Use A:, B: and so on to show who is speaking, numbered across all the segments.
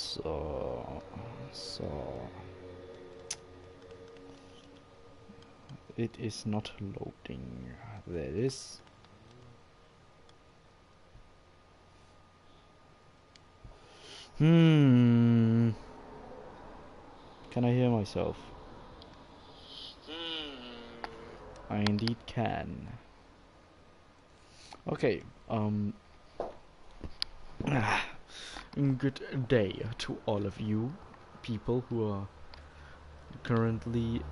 A: So it is not loading. There it is. Can I hear myself? I indeed can. Okay, good day to all of you people who are currently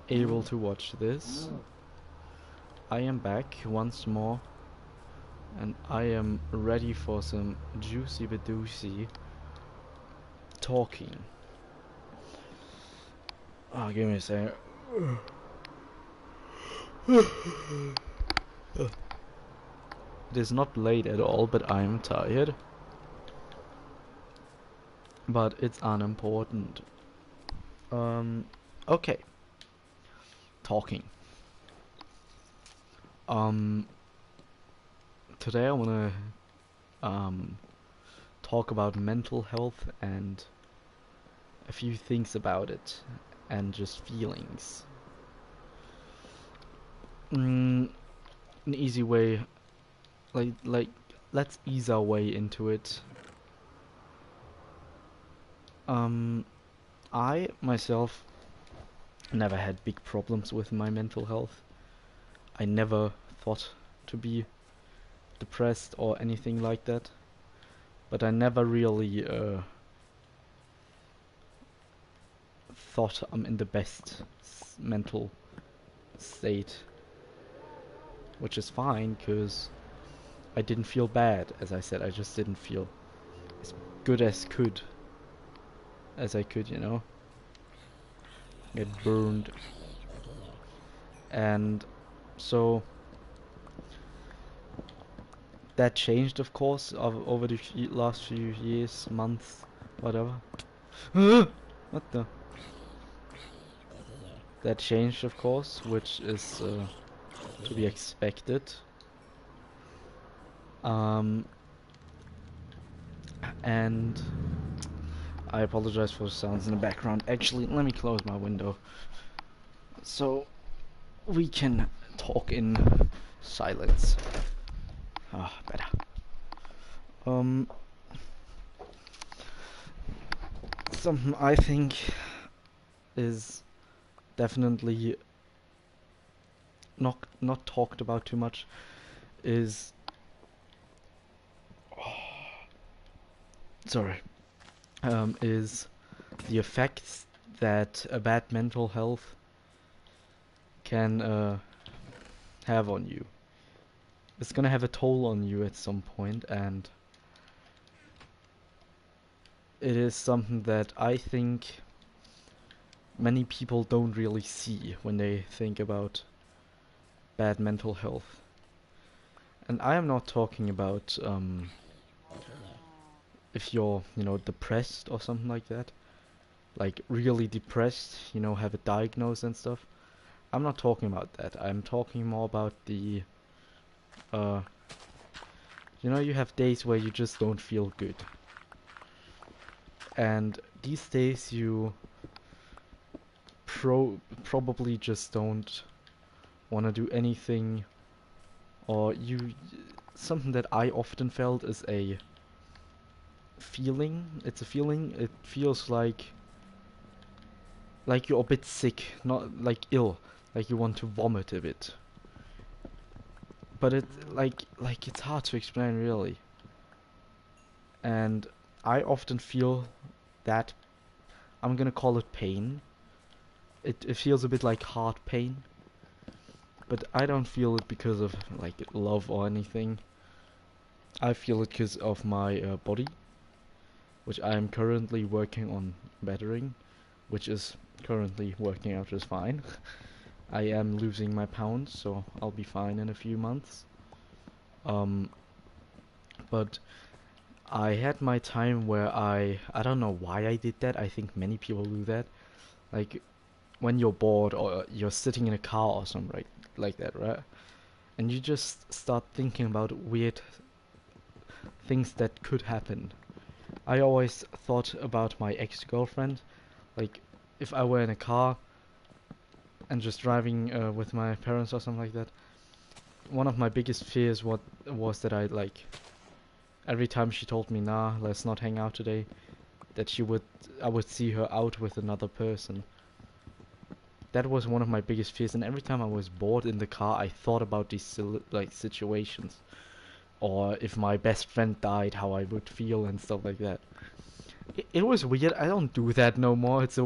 A: able to watch this. I am back once more, and I am ready for some juicy badoocy talking. Oh, give me a second. It is not late at all, but I am tired. But it's unimportant. Okay. Talking. Today I wanna talk about mental health and a few things about it and just feelings. An easy way, like let's ease our way into it. I myself never had big problems with my mental health. I never thought to be depressed or anything like that, but I never really thought I'm in the best mental state, which is fine because I didn't feel bad. As I said, I just didn't feel as good as I could, you know, get burned. And so that changed, of course, over the last few years, months, whatever. What the? That changed, of course, which is to be expected. And I apologize for the sounds in the background. Actually, let me close my window so we can talk in silence. Ah, better. Something I think is definitely not talked about too much is is the effects that a bad mental health can have on you. It's gonna have a toll on you at some point, and it is something that I think many people don't really see when they think about bad mental health. And I am not talking about if you're, you know, depressed or something like that. Like really depressed, you know, have a diagnosis and stuff. I'm not talking about that. I'm talking more about the you know, you have days where you just don't feel good. And these days you probably just don't want to do anything, or something that I often felt is a feeling. It's a feeling. It feels like you're a bit sick, not like ill, like you want to vomit a bit. But it like it's hard to explain really. And I often feel that, I'm gonna call it pain. It feels a bit like heart pain. But I don't feel it because of like love or anything. I feel it because of my body, which I am currently working on bettering, which is currently working out just fine. I am losing my pounds, so I'll be fine in a few months. But I had my time where I don't know why I did that. I think many people do that. Like when you're bored or you're sitting in a car or something like that, right? And you just start thinking about weird things that could happen. I always thought about my ex-girlfriend. Like, if I were in a car and just driving with my parents or something like that, one of my biggest fears was that every time she told me, nah, let's not hang out today, that I would see her out with another person. That was one of my biggest fears, and every time I was bored in the car, I thought about these situations, or if my best friend died, how I would feel and stuff like that. It was weird. I don't do that no more. It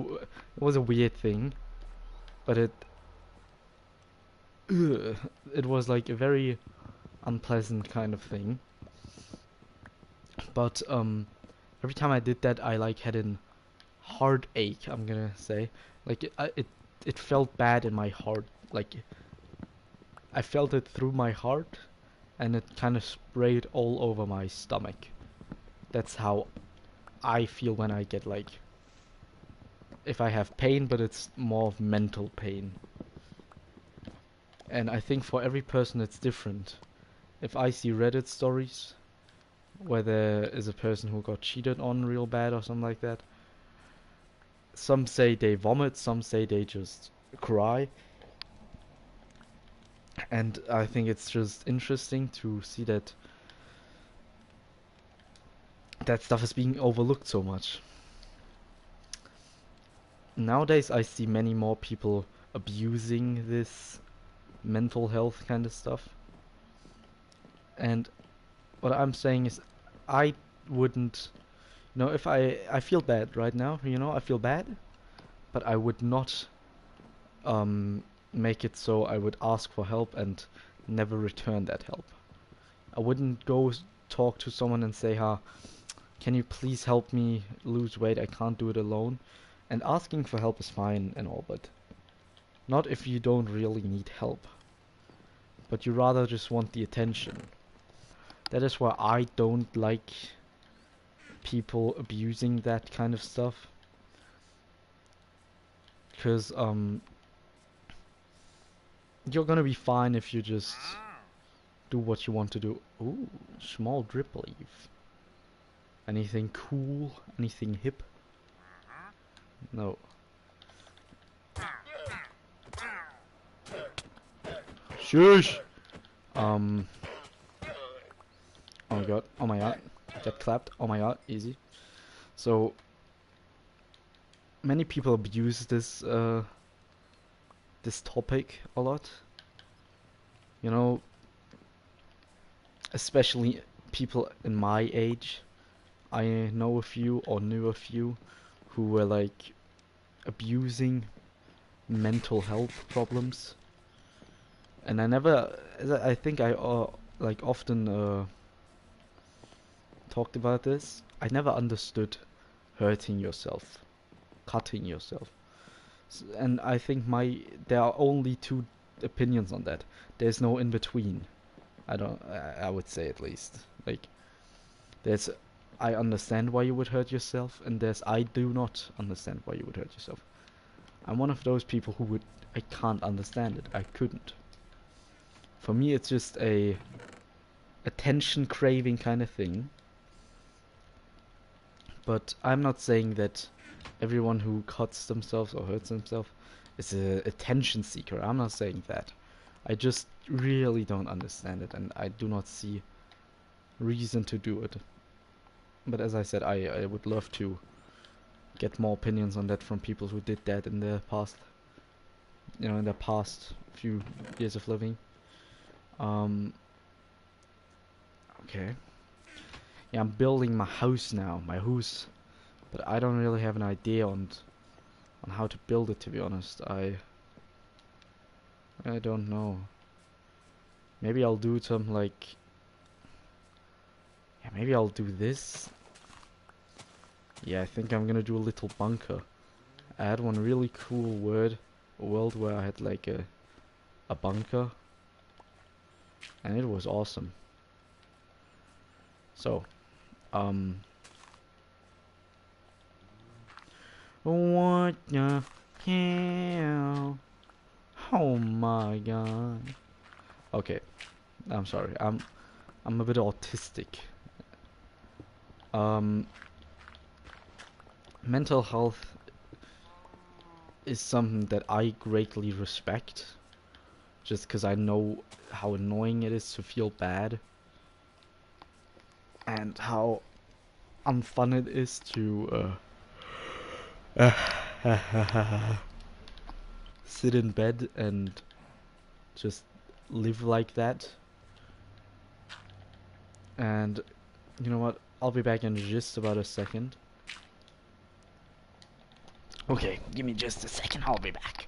A: was a weird thing, but it was like a very unpleasant kind of thing. But every time I did that, I like had an heartache. I'm gonna say, like it felt bad in my heart. Like I felt it through my heart, and it kind of sprayed all over my stomach. That's how I feel when I get like, if I have pain, but it's more of mental pain. And I think for every person it's different. If I see Reddit stories where there is a person who got cheated on real bad or something like that, some say they vomit, some say they just cry. And I think it's just interesting to see that that stuff is being overlooked so much. Nowadays I see many more people abusing this mental health kind of stuff. And what I'm saying is I wouldn't, if I feel bad right now, I feel bad, but I would not make it so I would ask for help and never return that help. I wouldn't go talk to someone and say, can you please help me lose weight? I can't do it alone. And asking for help is fine and all, but not if you don't really need help. But you rather just want the attention. That is why I don't like people abusing that kind of stuff. Because, you're gonna be fine if you just do what you want to do. Ooh, small drip leaf. Anything cool? Anything hip? No. Shush! Oh my god, oh my god. Get clapped, oh my god, easy. So, many people abuse this topic a lot. Especially people in my age. I know a few or knew a few who were like abusing mental health problems, and I think I like often talked about this. I never understood hurting yourself, cutting yourself. And I think there are only two opinions on that. There's no in between. I would say, at least. Like, there's I understand why you would hurt yourself, and there's I do not understand why you would hurt yourself. I'm one of those people I can't understand it. I couldn't. For me, it's just a attention craving kind of thing. But I'm not saying that everyone who cuts themselves or hurts themselves is a attention seeker. I'm not saying that. I just really don't understand it, and I do not see reason to do it. But as I said, I would love to get more opinions on that from people who did that in their past, in their past few years of living. Okay. Yeah, I'm building my house now, but I don't really have an idea on how to build it, to be honest. I don't know. Maybe I'll do some like, yeah, maybe I'll do this. Yeah, I think I'm gonna do a little bunker. I had one really cool world where I had like a bunker, and it was awesome. So, what the hell? Oh my god. Okay, I'm sorry. I'm a bit autistic. mental health is something that I greatly respect, just because I know how annoying it is to feel bad, and how unfun it is to sit in bed and just live like that. And you know what? I'll be back in just about a second. Okay, give me just a second, I'll be back.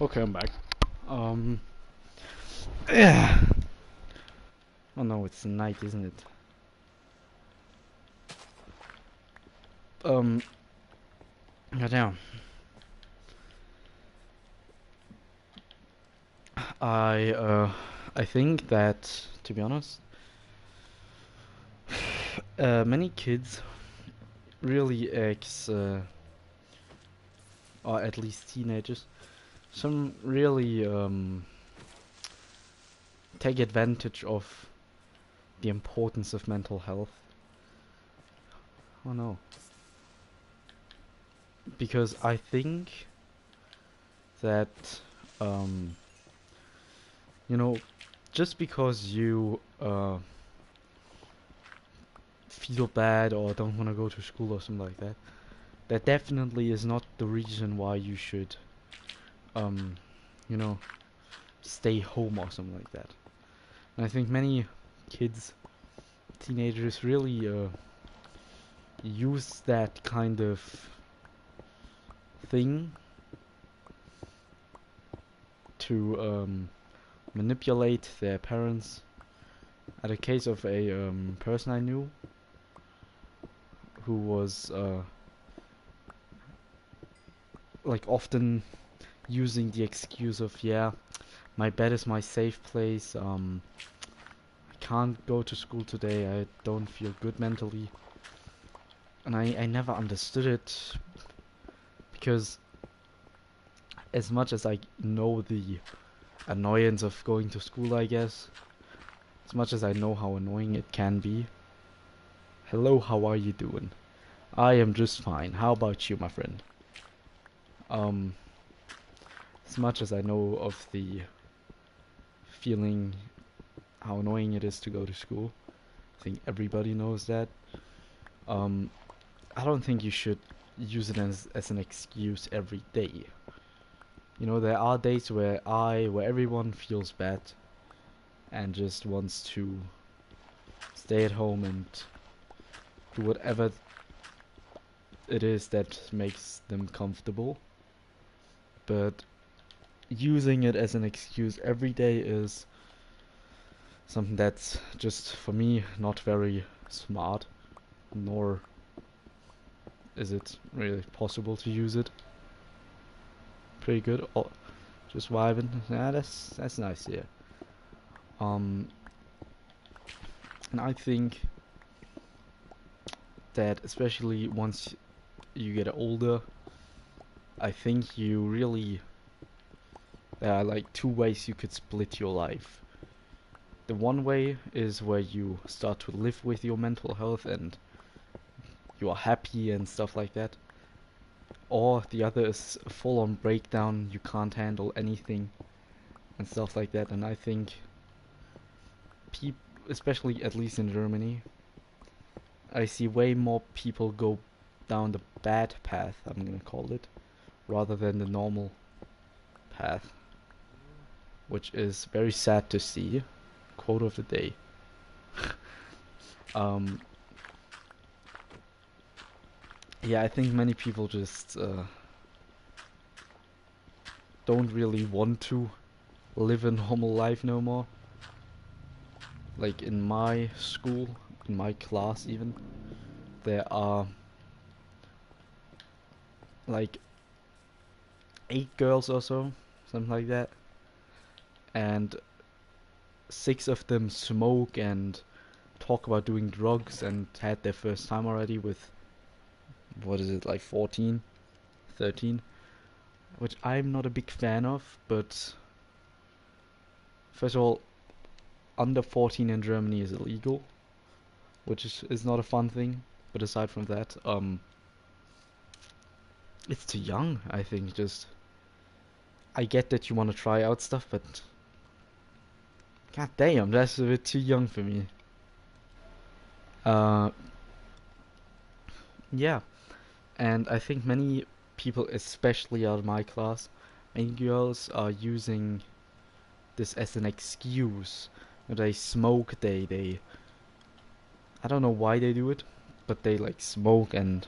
A: Okay, I'm back. Um, yeah. Oh no, it's night, isn't it? Um, goddamn. I, uh, I think that, to be honest, many kids really or at least teenagers, some really, take advantage of the importance of mental health. Oh no. Because I think that, um, you know, just because you, feel bad or don't want to go to school or something like that, that definitely is not the reason why you should, um, you know, stay home or something like that. And I think many kids, teenagers really use that kind of thing to manipulate their parents. At a case of a person I knew who was like often using the excuse of, yeah, my bed is my safe place, I can't go to school today, I don't feel good mentally. And I never understood it, because as much as I know the annoyance of going to school, I guess, as much as I know how annoying it can be. Hello, how are you doing? I am just fine. How about you, my friend? Um, as much as I know of the feeling how annoying it is to go to school, I think everybody knows that. Um, I don't think you should use it as an excuse every day. You know, there are days where everyone feels bad and just wants to stay at home and do whatever it is that makes them comfortable. But using it as an excuse every day is something that's just, for me, not very smart, nor is it really possible to use it. Pretty good. Oh, just vibing. Yeah, that's nice. Yeah. Um, and I think that especially once you get older, I think you really there are like two ways you could split your life. The one way is where you start to live with your mental health and you are happy and stuff like that. Or the other is a full-on breakdown, you can't handle anything and stuff like that. And I think especially at least in Germany, I see way more people go down the bad path, I'm gonna call it, rather than the normal path, which is very sad to see. Quote of the day. um, yeah, I think many people just don't really want to live a normal life no more. Like in my school, in my class even, there are like 8 girls or so, something like that, and 6 of them smoke and talk about doing drugs and had their first time already with, what is it, like 14, 13, which I'm not a big fan of. But first of all, under 14 in Germany is illegal, which is not a fun thing. But aside from that, it's too young, I think. Just, I get that you want to try out stuff, but god damn, that's a bit too young for me. Uh, yeah, and I think many people, especially out of my class, many girls are using this as an excuse. They smoke, they I don't know why they do it, but they like smoke and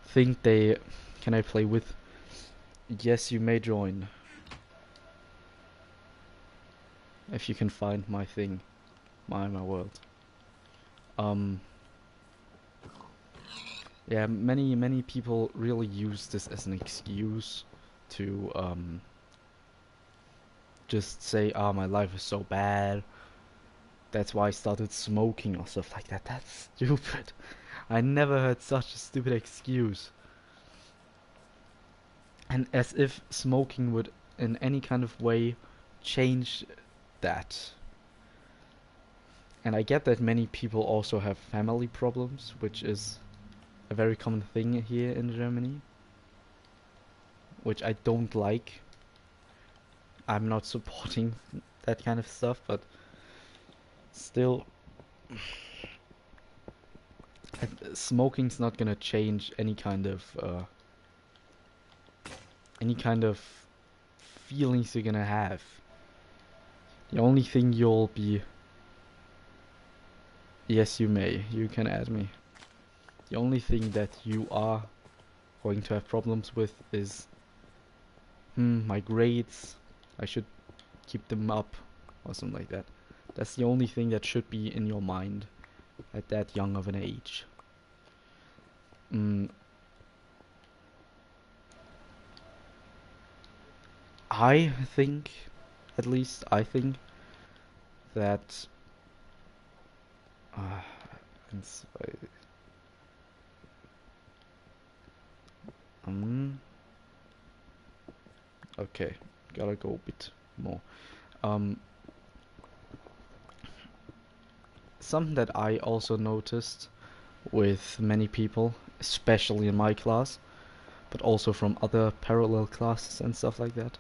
A: think they, can I play with? Yes, you may join. If you can find my thing, my world. Um, yeah, many people really use this as an excuse to just say, "Ah, my life is so bad. That's why I started smoking," or stuff like that. That's stupid. I never heard such a stupid excuse. And as if smoking would in any kind of way change that. And I get that many people also have family problems, which is a very common thing here in Germany, which I don't like. I'm not supporting that kind of stuff, but still, smoking's not gonna change any kind of feelings you're gonna have. The only thing you'll be, yes, you may, you can add me. The only thing that you are going to have problems with is, my grades, I should keep them up, or something like that. That's the only thing that should be in your mind at that young of an age. Mm, I think, at least I think that uh, it's, um, okay, gotta go a bit more. Um, Something that I also noticed with many people, especially in my class, but also from other parallel classes and stuff like that,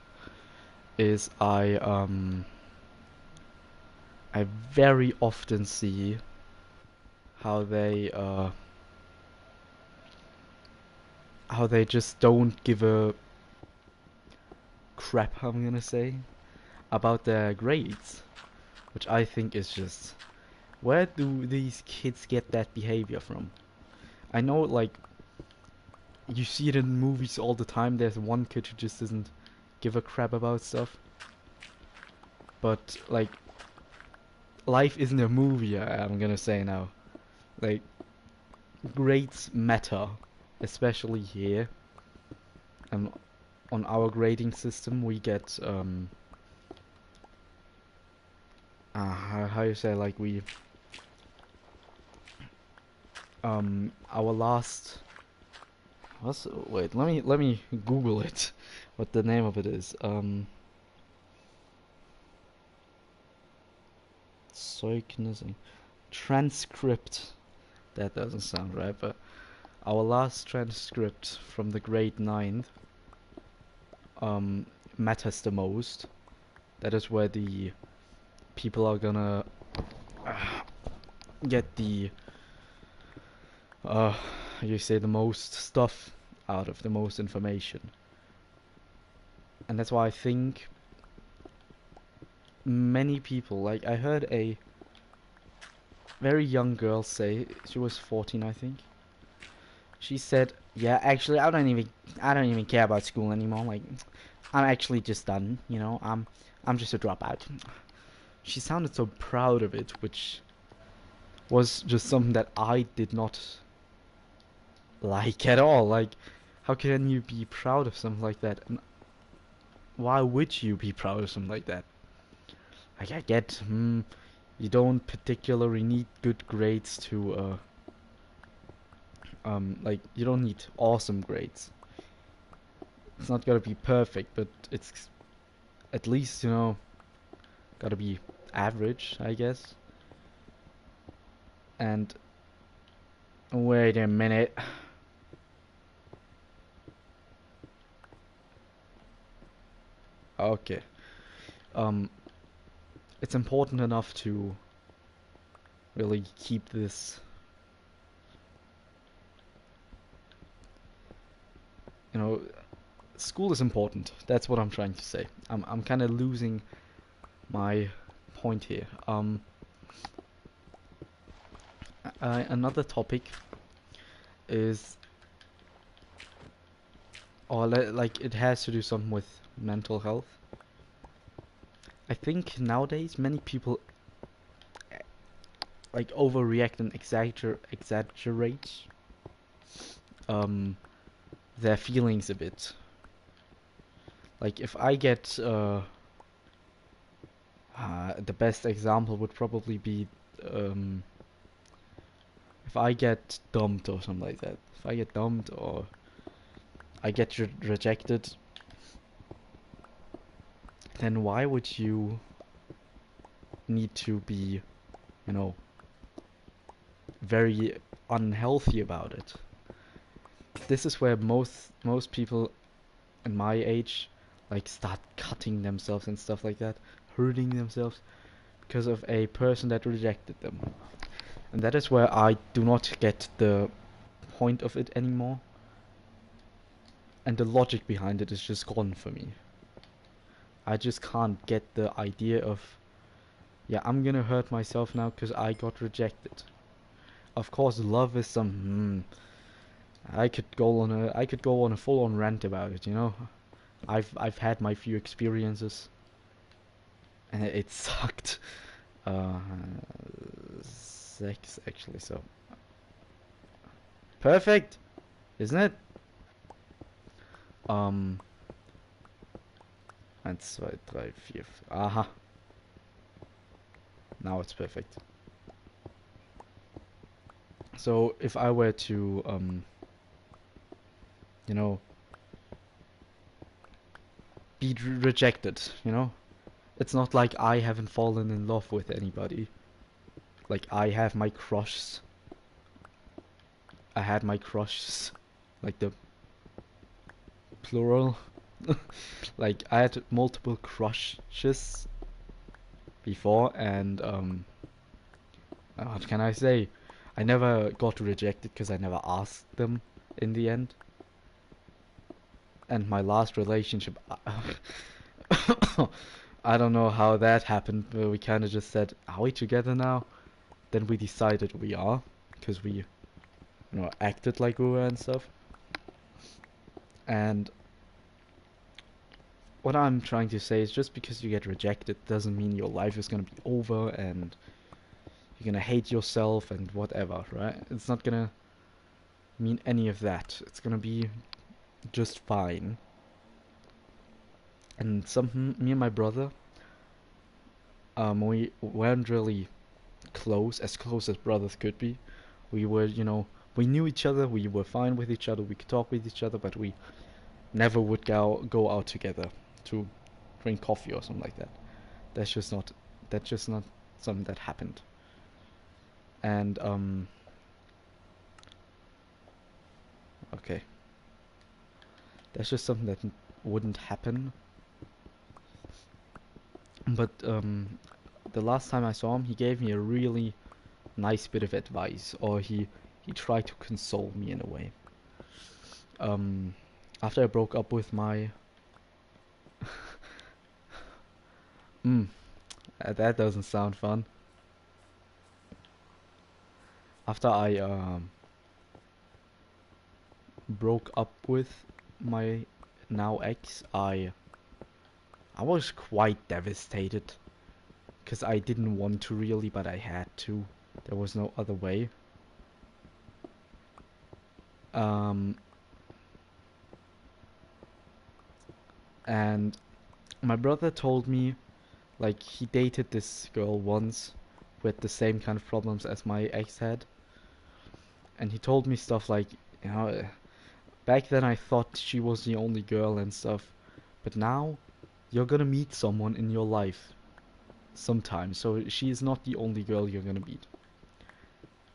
A: is I very often see how they just don't give a crap, I'm gonna say, about their grades, which I think is just, where do these kids get that behavior from? I know, like, you see it in movies all the time. There's one kid who just doesn't give a crap about stuff. But, like, life isn't a movie, I'm gonna say now. Like, grades matter, especially here. And on our grading system, we get, how you say, like, our last, wait, let me Google it, what the name of it is. Zeugnissen. Transcript. That doesn't sound right, but our last transcript from the grade 9th matters the most. That is where the people are gonna get the you say the most stuff out of, the most information. And that's why I think many people, like, I heard a very young girl say, she was 14 I think. She said, "Yeah, actually, I don't even care about school anymore. Like, I'm actually just done. I'm just a dropout." She sounded so proud of it, which was just something that I did not like at all. Like, how can you be proud of something like that? And why would you be proud of something like that? Like, I get, you don't particularly need good grades to, like, you don't need awesome grades. It's not gotta be perfect, but it's at least, gotta be average, I guess. And wait a minute. Okay. Um, it's important enough to really keep this, you know, school is important. That's what I'm trying to say. I'm kind of losing my point here. Another topic is, or like, it has to do something with mental health. I think nowadays many people like overreact and exaggerate um their feelings a bit. Like, if I get the best example would probably be um if I get dumped or something like that. If I get dumped or I get rejected, then why would you need to be, you know, very unhealthy about it? This is where most people in my age like start cutting themselves and stuff like that, hurting themselves because of a person that rejected them. And that is where I do not get the point of it anymore. And the logic behind it is just gone for me. I just can't get the idea of, yeah, I'm gonna hurt myself now because I got rejected. Of course, love is some. I could go on a full-on rant about it. I've had my few experiences, and it sucked. Uh, Sex actually, so perfect, isn't it? Um, Eins, zwei, drei, vier. Aha. Now it's perfect. So if I were to, you know, be rejected, you know, it's not like I haven't fallen in love with anybody. Like I have my crushes. I had my crushes, like the plural. Like I had multiple crushes before, and what can I say? I never got rejected because I never asked them in the end. And my last relationship, I don't know how that happened, but we kind of just said, are we together now? Then we decided we are, because we, you know, acted like we were and stuff. And what I'm trying to say is just because you get rejected doesn't mean your life is gonna be over and you're gonna hate yourself and whatever, right? It's not gonna mean any of that. It's gonna be just fine. And me and my brother, we weren't really as close as brothers could be. We were, you know, we knew each other, we were fine with each other, we could talk with each other, but we never would go out together to drink coffee or something like that. That's just not that's just not something that happened. And okay. That's just something that wouldn't happen. But the last time I saw him, he gave me a really nice bit of advice, or he tried to console me in a way. Um, After I broke up with my that doesn't sound fun. After I broke up with my now ex, I was quite devastated because I didn't want to really, but I had to. There was no other way. And my brother told me, like, he dated this girl once with the same kind of problems as my ex had. And he told me stuff like, you know, back then I thought she was the only girl and stuff, but now you're gonna meet someone in your life sometime, so she is not the only girl you're gonna meet.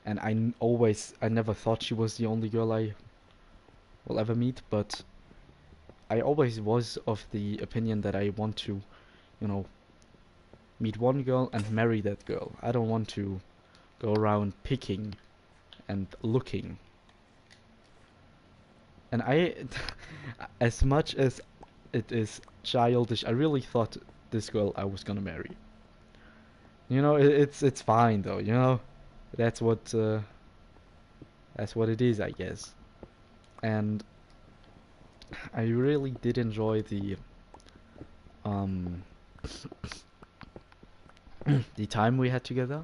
A: And I never thought she was the only girl I will ever meet, but I always was of the opinion that I want to, you know, meet one girl and marry that girl. I don't want to go around picking and looking. And as much as it is childish, I really thought this girl I was gonna marry. You know, it's fine though. You know, that's what uh, that's what it is, I guess. And I really did enjoy um the time we had together.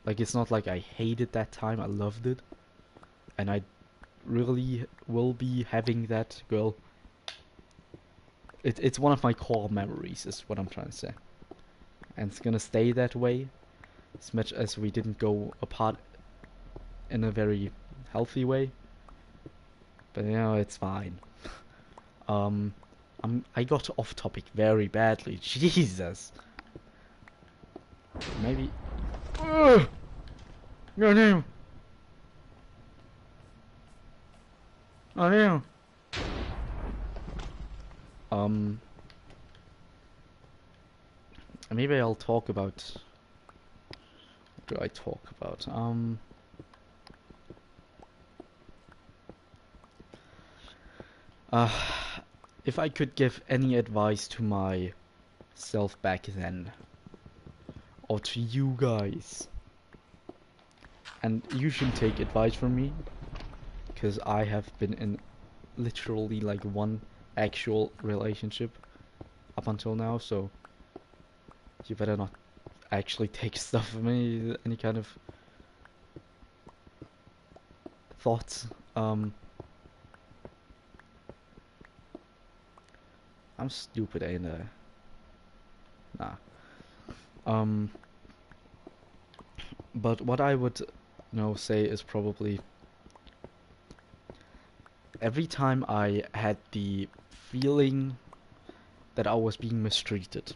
A: Like, it's not like I hated that time. I loved it, and I really will be having that girl. It's one of my core memories, is what I'm trying to say, and it's gonna stay that way as much as we didn't go apart in a very healthy way. But you know, it's fine. Um, I got off topic very badly. Jesus. Maybe. Ugh! No, no. Oh no. Um, Maybe I'll talk about. What do I talk about? Uh, if I could give any advice to myself back then, or to you guys, and you should take advice from me, because I have been in literally like one actual relationship up until now, so you better not actually take stuff from me, any kind of thoughts. I'm I'm stupid, ain't I? Nah. Um, but what I would, say is probably every time I had the feeling that I was being mistreated,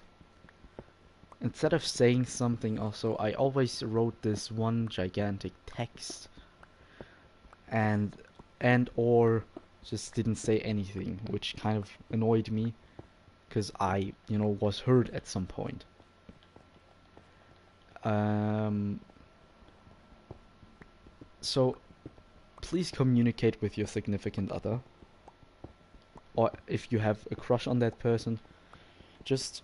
A: instead of saying something also, I always wrote this one gigantic text and or just didn't say anything, which kind of annoyed me because I, was hurt at some point. Um, so please communicate with your significant other, or if you have a crush on that person, just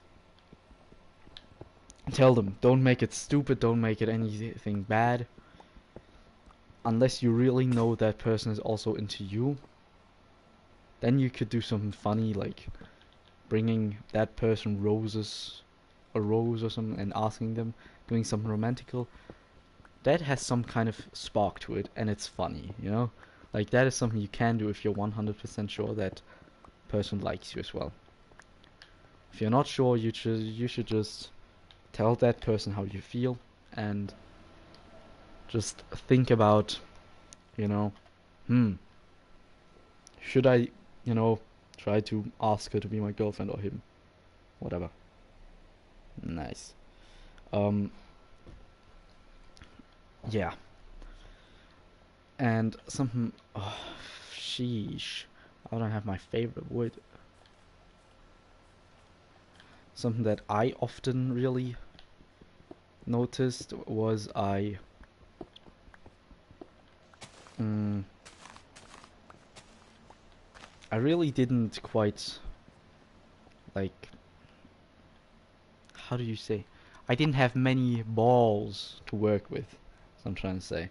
A: tell them. Don't make it stupid, don't make it anything bad. Unless you really know that person is also into you, then you could do something funny, like bringing that person a rose or something, and asking them, doing something romantical. That has some kind of spark to it, and it's funny, Like, that is something you can do if you're 100% sure that person likes you as well. If you're not sure, you should just tell that person how you feel, and just think about, you know, should I, try to ask her to be my girlfriend or him? Whatever. Nice. Um, yeah. And something, oh, sheesh. I don't have my favorite word. Something that I often really noticed was I really didn't quite, like, how do you say? I didn't have many balls to work with, as I'm trying to say.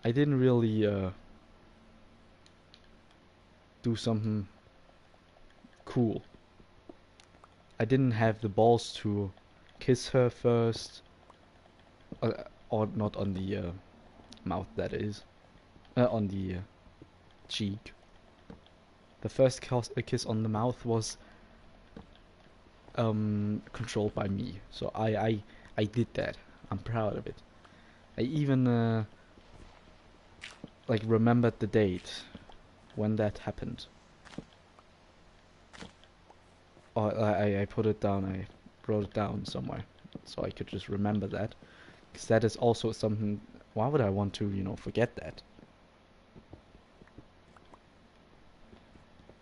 A: I didn't really do something cool. I didn't have the balls to kiss her first, or not on the mouth, that is, on the cheek. The first kiss on the mouth was controlled by me, so I did that. I'm proud of it. I even like remembered the date when that happened. Or I put it down. I wrote it down somewhere so I could just remember that, because that is also something. Why would I want to, forget that?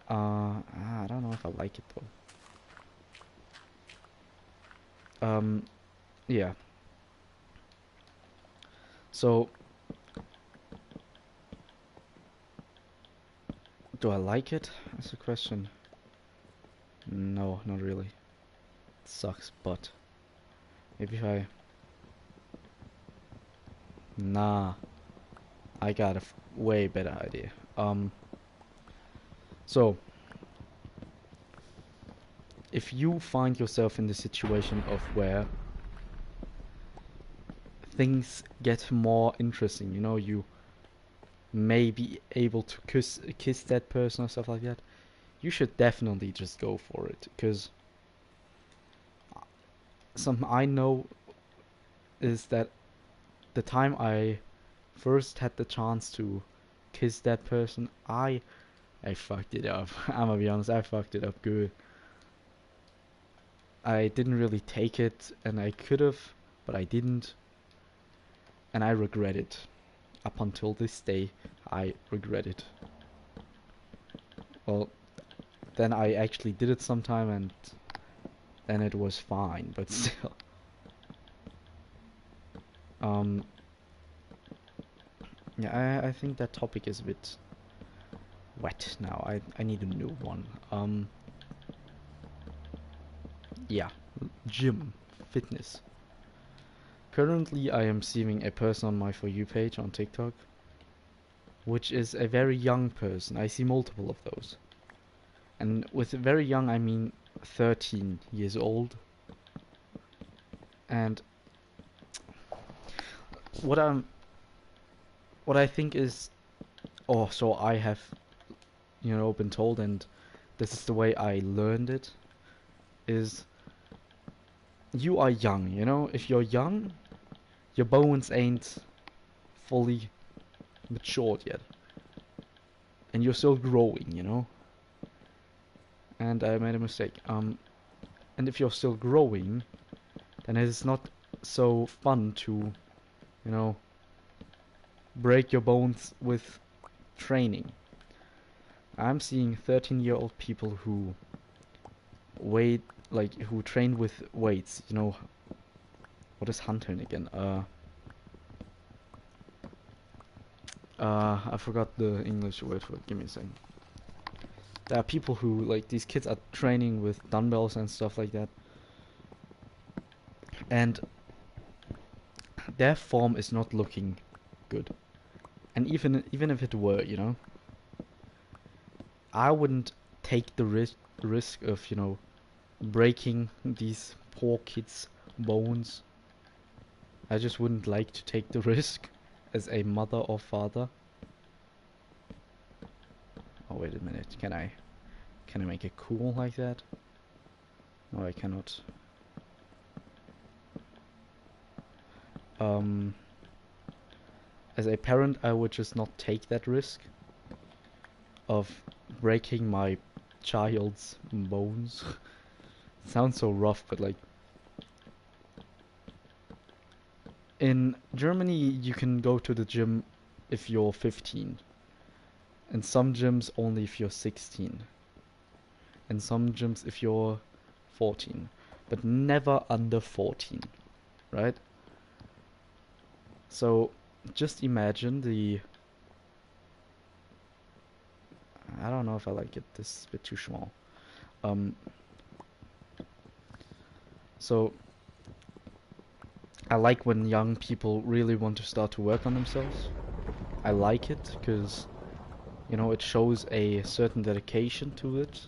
A: I don't know if I like it though. Yeah. So, do I like it? That's a question. No, not really. It sucks, but maybe if I... Nah, I got a way better idea. So, if you find yourself in the situation of where things get more interesting, you may be able to kiss that person or stuff like that, you should definitely just go for it, because something I know is that the time I first had the chance to kiss that person, I fucked it up. I'm gonna be honest, I fucked it up good. I didn't really take it, and I could have, but I didn't, and I regret it. Up until this day, I regret it. Well, then I actually did it sometime, and then it was fine, but still. Um, yeah, I think that topic is a bit wet now. I need a new one. Yeah, gym, fitness. Currently, I am seeing a person on my For You page on TikTok, which is a very young person. I see multiple of those. And with very young, I mean 13 years old. And what I think is, so I have, been told, and this is the way I learned it, is you are young, you know? If you're young, your bones ain't fully matured yet. And you're still growing, you know? And I made a mistake. And if you're still growing, then it's not so fun to, you know, break your bones with training. I'm seeing 13-year-old people who weight, like, who train with weights, you know. What is hunting again? I forgot the English word for it. Give me a second. There are people who, like, these kids are training with dumbbells and stuff like that. And their form is not looking good. And even if it were, you know, I wouldn't take the risk of, you know, breaking these poor kids' bones. I just wouldn't like to take the risk as a mother or father. Oh, wait a minute. Can I make it cool like that? No, I cannot. As a parent, I would just not take that risk of breaking my child's bones. Sounds so rough, but like, in Germany, you can go to the gym if you're 15. In some gyms, only if you're 16. In some gyms, if you're 14. But never under 14, right? So, just imagine the... I don't know if I like it. This is a bit too small. So, I like when young people really want to start to work on themselves. I like it because, you know, it shows a certain dedication to it.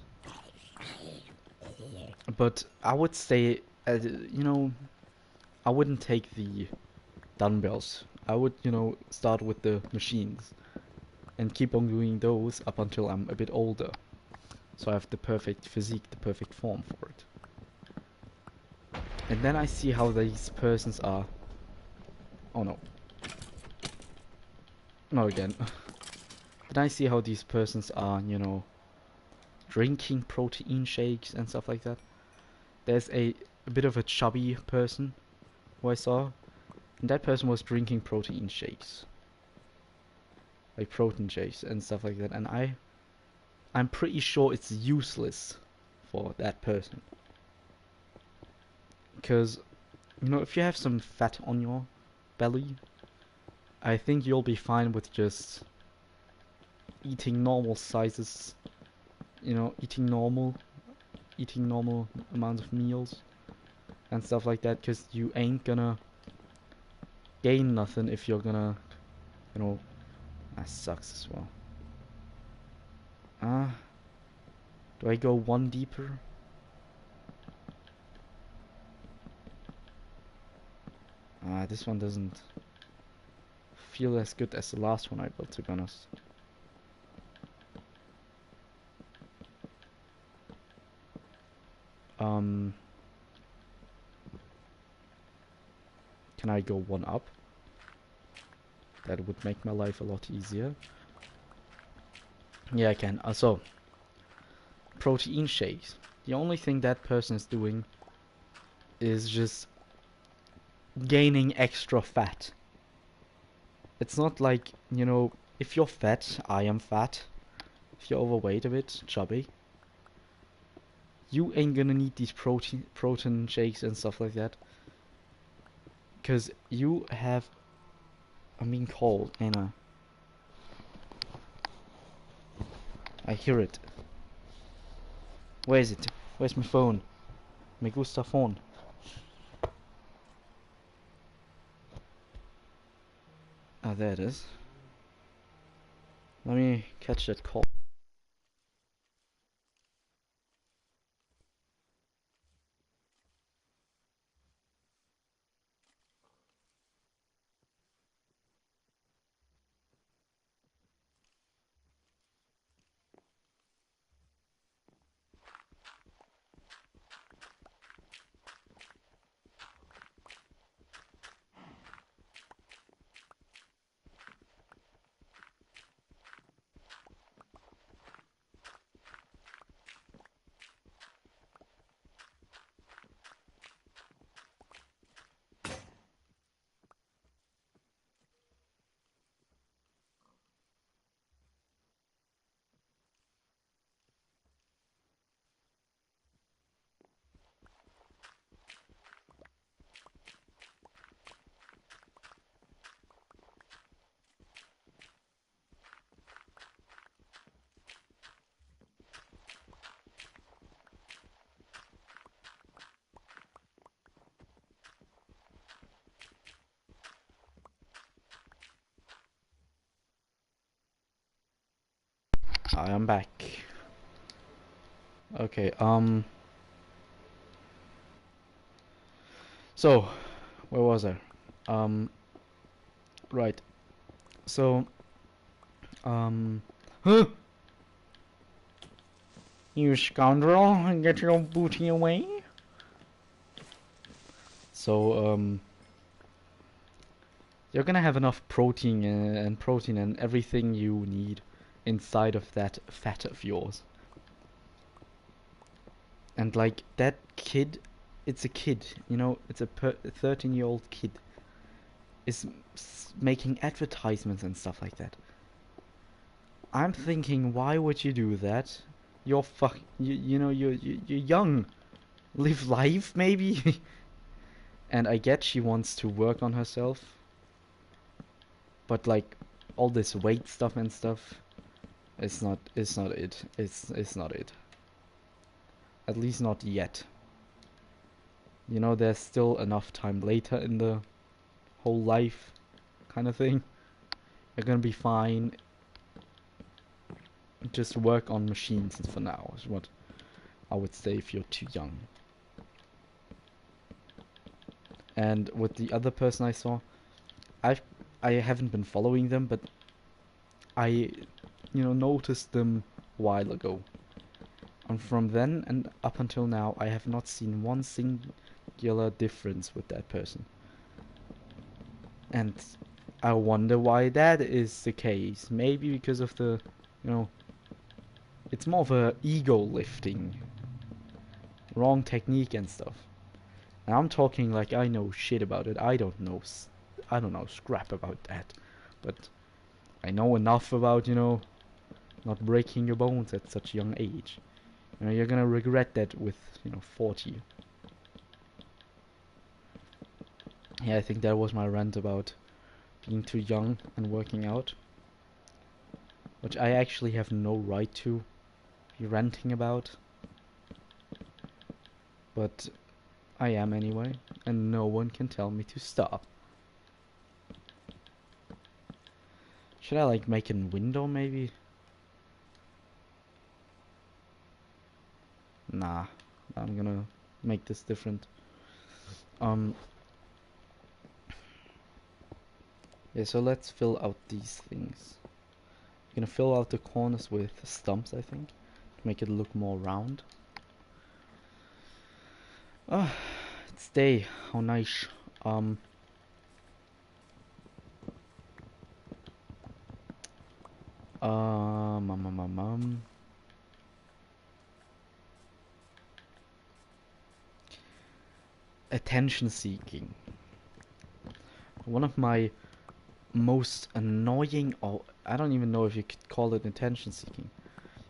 A: But I would say, you know, I wouldn't take the dumbbells. I would, you know, start with the machines and keep on doing those up until I'm a bit older. So I have the perfect physique, the perfect form for it. And then I see how these persons are. Oh no. No again. Then I see how these persons are, you know, drinking protein shakes and stuff like that. There's a bit of a chubby person who I saw, and that person was drinking protein shakes. Like protein shakes and stuff like that, and I'm pretty sure it's useless for that person. Because, you know, if you have some fat on your belly, I think you'll be fine with just eating normal sizes, you know, eating normal amount of meals and stuff like that, because you ain't gonna gain nothing if you're gonna, you know, that sucks as well. Do I go one deeper? This one doesn't feel as good as the last one I built, to be honest. Can I go one up? That would make my life a lot easier. Yeah, I can. So, protein shakes. The only thing that person is doing is just gaining extra fat. It's not like, you know, if you're fat, I am fat. If you're overweight a bit, chubby, you ain't gonna need these protein shakes and stuff like that. Because you have... I'm being called, ain't I? I hear it. Where is it? Where's my phone? Me gusta phone. Ah, there it is. Let me catch that call. I am back. Okay, so, where was I? Um, right. So, huh? You scoundrel, get your booty away. So, you're gonna have enough protein and everything you need inside of that fat of yours. And like that kid, it's a kid, you know, it's a 13-year-old kid is making advertisements and stuff like that. I'm thinking, why would you do that? You know, you're young. Live life, maybe? And I get she wants to work on herself, but like all this weight stuff and stuff, it's not it. It's not it. At least not yet. You know, there's still enough time later in the whole life kind of thing. You're gonna be fine. Just work on machines for now is what I would say if you're too young. And with the other person I saw, I've I haven't been following them, but I, noticed them a while ago. And from then and up until now, I have not seen one singular difference with that person. And I wonder why that is the case. Maybe because of the, you know, it's more of a ego lifting, wrong technique and stuff. And I'm talking like I know shit about it. I don't know scrap about that, but I know enough about, not breaking your bones at such a young age. You know, you're gonna regret that with, 40. Yeah, I think that was my rant about being too young and working out, which I actually have no right to be ranting about, but I am anyway, and no one can tell me to stop. Should I like make a window maybe? Nah, I'm gonna make this different. Yeah, so let's fill out these things. I'm gonna fill out the corners with stumps, I think, to make it look more round. Oh, it's day. How nice. Um, um, um, um, um, um. Attention seeking. One of my most annoying, or I don't even know if you could call it attention seeking.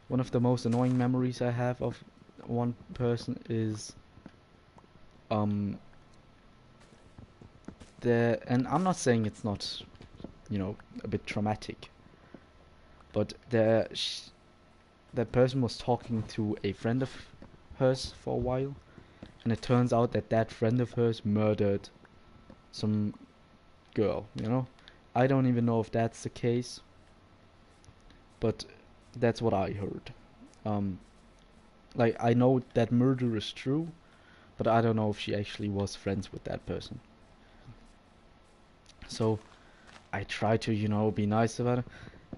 A: One of the most annoying memories I have of one person is and I'm not saying it's not, a bit traumatic, but that person was talking to a friend of hers for a while, and it turns out that that friend of hers murdered some girl, I don't even know if that's the case, but that's what I heard. Um, like, I know that murder is true, but I don't know if she actually was friends with that person. So I try to, be nice about it,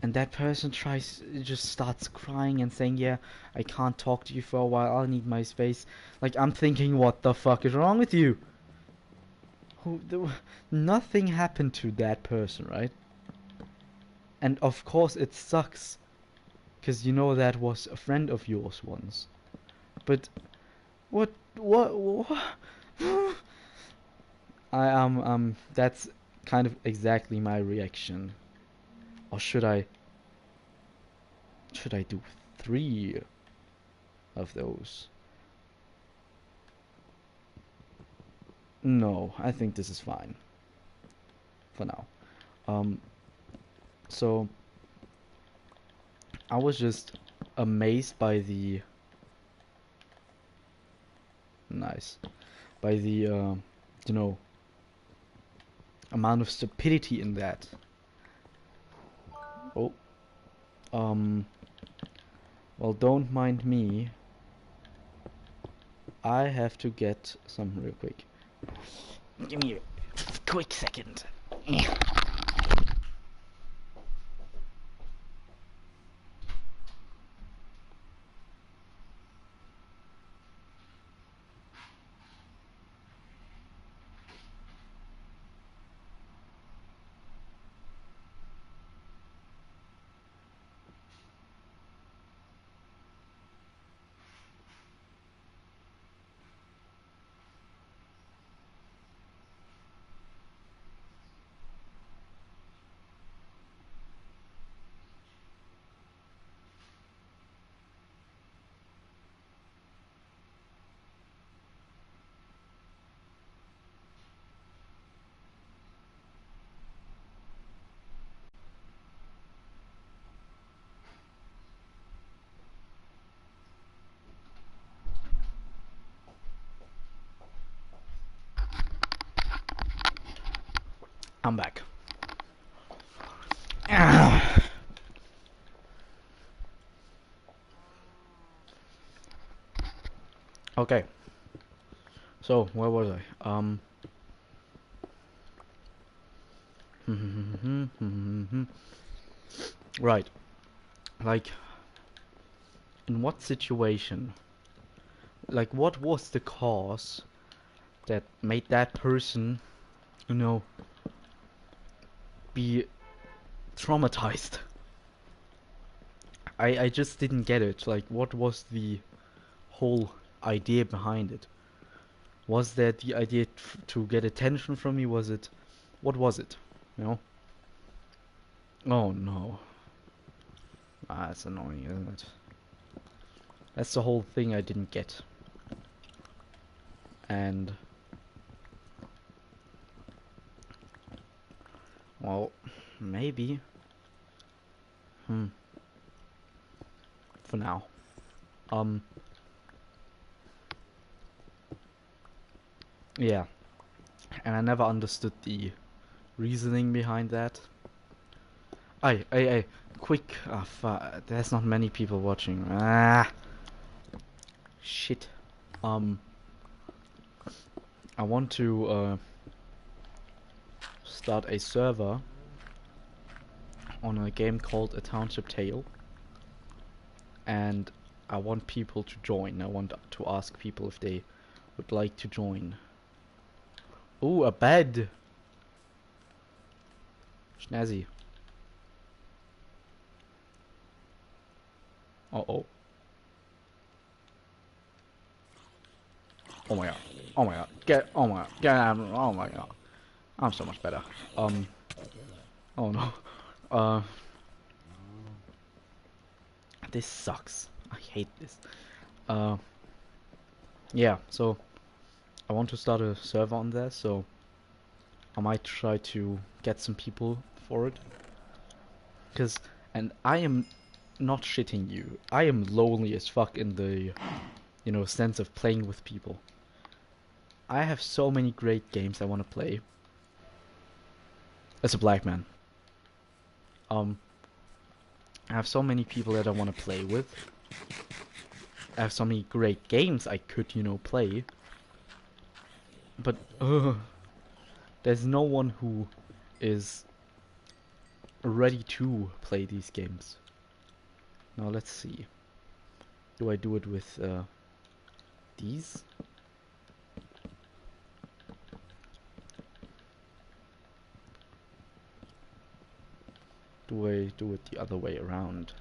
A: and that person just starts crying and saying, yeah, I can't talk to you for a while, I'll need my space. Like, I'm thinking, what the fuck is wrong with you? Nothing happened to that person, right? And of course it sucks, because that was a friend of yours once. But what? That's kind of exactly my reaction. Or should I do 3 of those? No, I think this is fine for now. Um, so I was just amazed by the nice, by the amount of stupidity in that. Oh, um, Well, don't mind me. I have to get some real quick. Give me a quick second. I'm back. Okay. So where was I? Right. Like, in what situation? Like, what was the cause that made that person, you know, be traumatized? I just didn't get it. Like, what was the whole idea behind it? Was that the idea to get attention from me? Was it... What was it? You know? Oh no. Ah, that's annoying, isn't it? That's the whole thing I didn't get. And... Well, maybe. For now. Yeah. And I never understood the reasoning behind that. Hey, quick. There's not many people watching. Ah, shit. I want to start a server on a game called A Township Tale, and I want people to join. I want to ask people if they would like to join. Ooh, a bed. Snazzy. Uh-oh. Oh my god. Oh my god. Oh my god. Get out. Oh my god. I'm so much better. Oh no. Uh, this sucks. I hate this. Uh, yeah, so I want to start a server on there, so I might try to get some people for it. And I am not shitting you. I am lonely as fuck in the, you know, sense of playing with people. I have so many great games I want to play. As a black man. I have so many people that I want to play with. I have so many great games I could, you know, play. But, there's no one who is ready to play these games. Now let's see. Do I do it with these? Do I do it the other way around?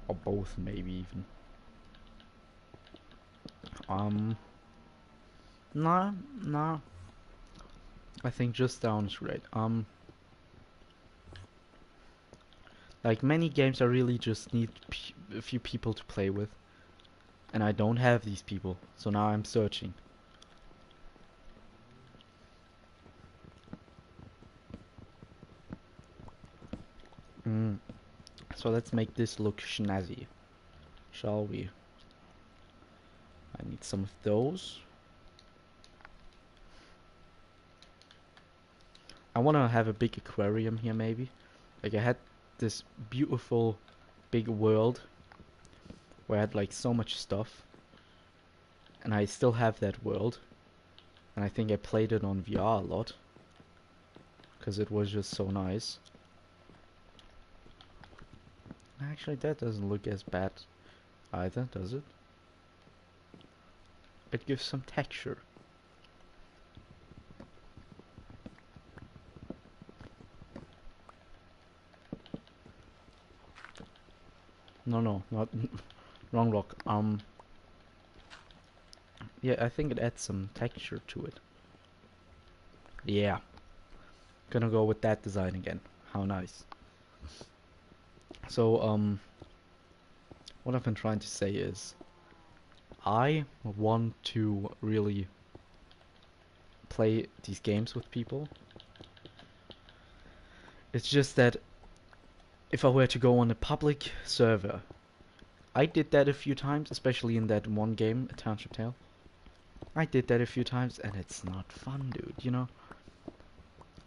A: Or both, maybe even. Nah, nah. I think just down is right. Like many games, I really just need a few people to play with. And I don't have these people, so now I'm searching. So let's make this look snazzy, shall we? I need some of those. I want to have a big aquarium here, maybe. Like I had this beautiful big world where I had like so much stuff, and I still have that world, and I think I played it on VR a lot, because it was just so nice. Actually, that doesn't look as bad either, does it? It gives some texture. No, not wrong rock. Yeah, I think it adds some texture to it. Yeah, gonna go with that design again. How nice. So, what I've been trying to say is, I want to really play these games with people. It's just that if I were to go on a public server, I did that a few times, especially in that one game, A Township Tale. I did that a few times, and it's not fun, dude, you know?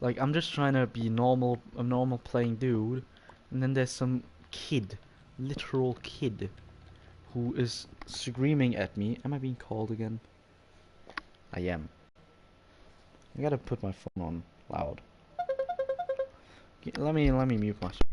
A: Like, I'm just trying to be a normal playing dude, and then there's some kid, literal kid, who is screaming at me. Am I being called again? I am. I gotta put my phone on loud. Let me mute myself.